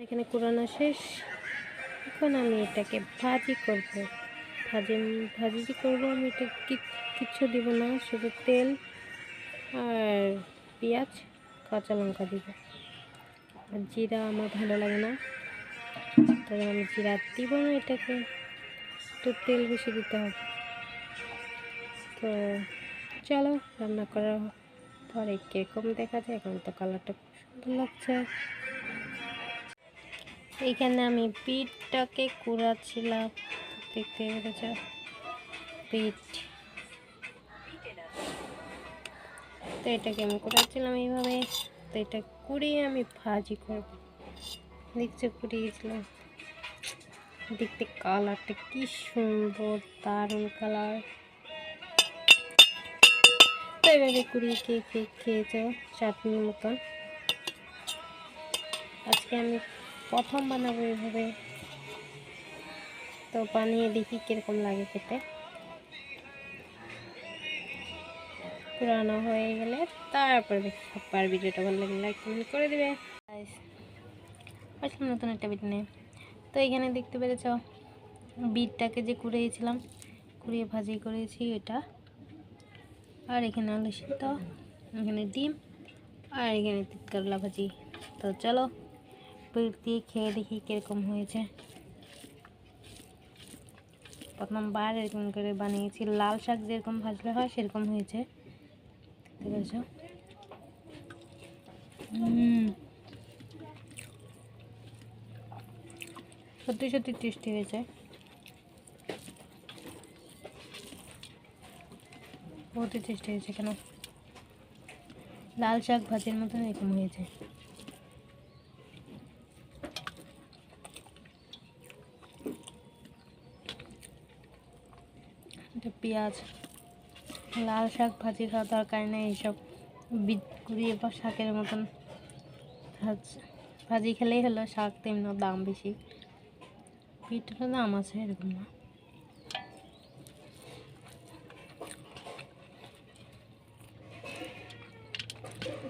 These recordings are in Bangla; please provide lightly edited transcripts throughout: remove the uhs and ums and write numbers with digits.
এখানে কুড়ানো শেষ। এখন আমি এটাকে ভাজি করব। ভাজি করব আমি এটা কিচ্ছু দিব না, শুধু তেল আর পেঁয়াজ কাঁচা লঙ্কা দিব। আর জিরা আমার ভালো লাগে না, তাই আমি জিরা দিব না। এটাকে একটু তেল বেশি দিতে হবে। তো চলো রান্না করার পরে কীরকম দেখা যায়। এখন তো কালারটা খুব সুন্দর লাগছে। এইখানে আমি পিঠটাকে কুড়াচ্ছিলাম, দেখতে পেরেছ পিঠ। তো এটাকে আমি কুড়াচ্ছিলাম এইভাবে। তো এটা কুড়িয়ে আমি ভাজি করব। দেখছো কুড়িয়েছিলাম, দেখতে কালারটা কি সুন্দর, দারুণ কালার। তো এভাবে কুড়িয়ে খেয়েছো চাটনির মতন। আজকে আমি প্রথম বানাবো এভাবে, তো বানিয়ে দেখি কিরকম লাগে খেতে। পুরানো হয়ে গেলে তারপর দেখি। সবার ভিডিওটা ভালো লাগলে লাইক কমেন্ট করে দেবে। আসলাম নতুন একটা ভিডিও নিয়ে। তো এখানে দেখতে পেরেছ বিটটাকে যে কুড়িয়েছিলাম, কুড়িয়ে ভাজি করেছি এটা। আর এখানে আলু সিদ্ধ, এখানে ডিম, আর এখানে তিতকারলা ভাজি। তো চলো পিঠ দিয়ে খেয়ে দেখি কিরকম হয়েছে। প্রথমবার এরকম করে বানিয়েছি, লাল শাক যেরকম ভাজলে হয় সেরকম হয়েছে। দেখতে পেরেছ? সত্যি সত্যি টেস্টি হয়েছে, বহুতই টেস্টি হয়েছে। কেন লাল শাক ভাজির মতন এরকম হয়েছে। এটা পেঁয়াজ, লাল শাক ভাজি খাওয়া দরকার নেই, এইসব বিট কুড়িয়ে বা শাকের মতন ভাজি খেলেই হলো। শাক তেমন দাম বেশি, পিঠটা দাম আছে এরকম না।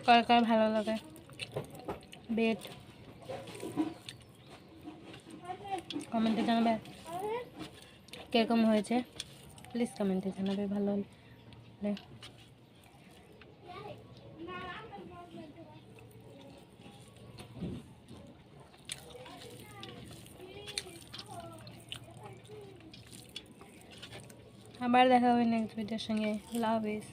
কার কার ভালো লাগে বিট, কমেন্টে জানাবে কিরকম হয়েছে। প্লিজ কমেন্টে জানাবে ভালো হলে। আবার দেখা হবে নেক্সট ভিডিওর সঙ্গে। লাভ ইস।